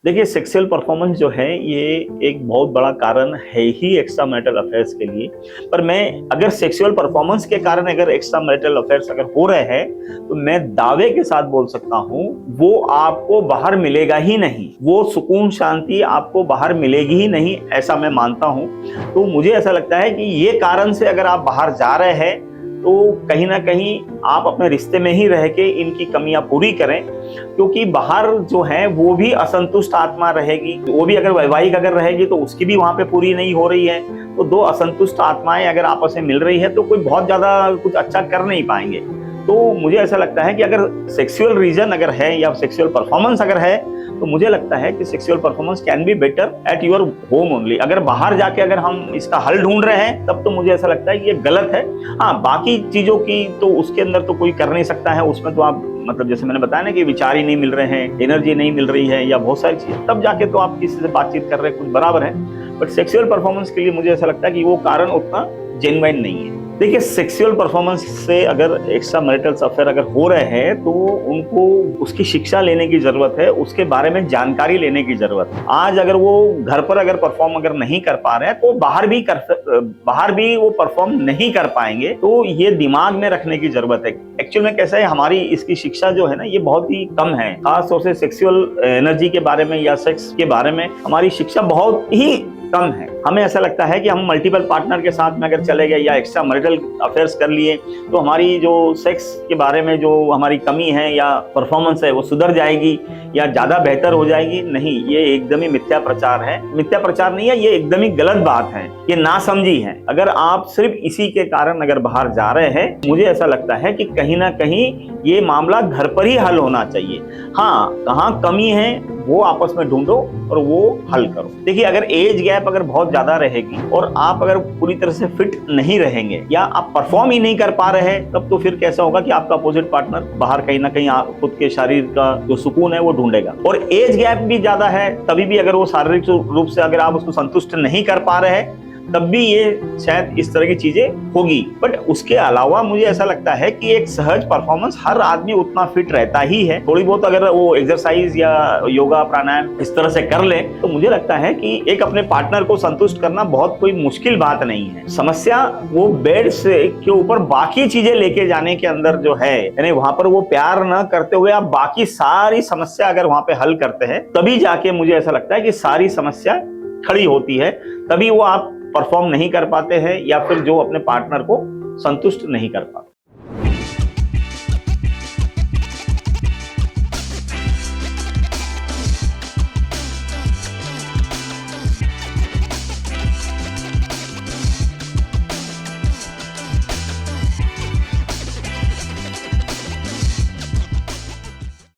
देखिए, sexual performance जो है ये एक बहुत बड़ा कारण है ही एक्स्ट्रा मैरिटल अफेयर्स के लिए। पर मैं अगर सेक्सुअल परफॉर्मेंस के कारण अगर एक्स्ट्रा मैरिटल अफेयर्स अगर हो रहे हैं तो मैं दावे के साथ बोल सकता हूँ वो आपको बाहर मिलेगा ही नहीं, वो सुकून शांति आपको बाहर मिलेगी ही नहीं, ऐसा मैं मानता हूँ। तो मुझे ऐसा लगता है कि ये कारण से अगर आप बाहर जा रहे हैं तो कहीं ना कहीं आप अपने रिश्ते में ही रह के इनकी कमियां पूरी करें, क्योंकि बाहर जो है वो भी असंतुष्ट आत्मा रहेगी, वो भी अगर वैवाहिक अगर रहेगी तो उसकी भी वहां पे पूरी नहीं हो रही है। तो दो असंतुष्ट आत्माएं अगर आपस में मिल रही है तो कोई बहुत ज्यादा कुछ अच्छा कर नहीं पाएंगे। तो मुझे ऐसा लगता है कि अगर सेक्सुअल रीजन अगर है या सेक्सुअल परफॉर्मेंस अगर है तो मुझे लगता है कि sexual performance can be better at your home only. अगर बाहर जाके अगर हम इसका हल ढूंढ रहे हैं तब तो मुझे ऐसा लगता है कि ये गलत है। हाँ, बाकी चीजों की तो उसके अंदर तो कोई कर नहीं सकता है, उसमें तो आप मतलब जैसे मैंने बताया ना कि विचार ही नहीं मिल रहे हैं, एनर्जी नहीं मिल रही है या बहुत सारी चीजें, तब जाके तो आप किसी से बातचीत कर रहे हैं, कुछ बराबर है। बट सेक्सुअल परफॉर्मेंस के लिए मुझे ऐसा लगता है कि वो कारण उतना जेन्युइन नहीं है। देखिए, सेक्सुअल परफॉर्मेंस से अगर एक्स्ट्रा मैरिटल अफेयर अगर हो रहे हैं तो उनको उसकी शिक्षा लेने की जरूरत है, उसके बारे में जानकारी लेने की जरूरत है। आज अगर वो घर पर अगर परफॉर्म अगर नहीं कर पा रहे हैं तो बाहर भी वो परफॉर्म नहीं कर पाएंगे। तो ये दिमाग में रखने की जरूरत है। एक्चुअल में कैसा है, हमारी इसकी शिक्षा जो है ना ये बहुत ही कम है। खासतौर से सेक्सुअल एनर्जी के बारे में या सेक्स के बारे में हमारी शिक्षा बहुत ही कम है। हमें ऐसा लगता है कि हम मल्टीपल पार्टनर के साथ में अगर चले गए या एक्स्ट्रा मैरिटल अफेयर्स कर लिए तो हमारी जो सेक्स के बारे में जो हमारी कमी है या परफॉर्मेंस है वो सुधर जाएगी या ज्यादा बेहतर हो जाएगी। नहीं, ये एकदम ही मिथ्या प्रचार है। मिथ्या प्रचार नहीं है, ये एकदम ही गलत बात है, ये नासमझी है। अगर आप सिर्फ इसी के कारण अगर बाहर जा रहे हैं, मुझे ऐसा लगता है कि कहीं ना कहीं ये मामला घर पर ही हल होना चाहिए। हाँ, कहाँ कमी है वो आपस में ढूंढो और वो हल करो। देखिए, अगर एज गैप अगर बहुत ज्यादा रहेगी और आप अगर पूरी तरह से फिट नहीं रहेंगे या आप परफॉर्म ही नहीं कर पा रहे हैं, तब तो फिर कैसा होगा कि आपका अपोजिट पार्टनर बाहर कहीं ना कहीं खुद के शरीर का जो सुकून है वो ढूंढेगा। और एज गैप भी ज्यादा है तभी भी अगर वो शारीरिक रूप से अगर आप उसको संतुष्ट नहीं कर पा रहे हैं तब भी ये शायद इस तरह की चीजें होगी। बट उसके अलावा मुझे ऐसा लगता है कि एक सहज परफॉर्मेंस हर आदमी उतना फिट रहता ही है। थोड़ी बहुत अगर वो एक्सरसाइज या योगा प्राणायाम इस तरह से कर ले तो मुझे लगता है कि एक अपने पार्टनर को संतुष्ट करना बहुत कोई मुश्किल बात नहीं है। समस्या वो बेड से के ऊपर बाकी चीजें लेके जाने के अंदर जो है, यानी वहां पर वो प्यार न करते हुए आप बाकी सारी समस्या अगर वहां पे हल करते हैं तभी जाके मुझे ऐसा लगता है कि सारी समस्या खड़ी होती है। तभी वो आप परफॉर्म नहीं कर पाते हैं या फिर जो अपने पार्टनर को संतुष्ट नहीं कर पाते।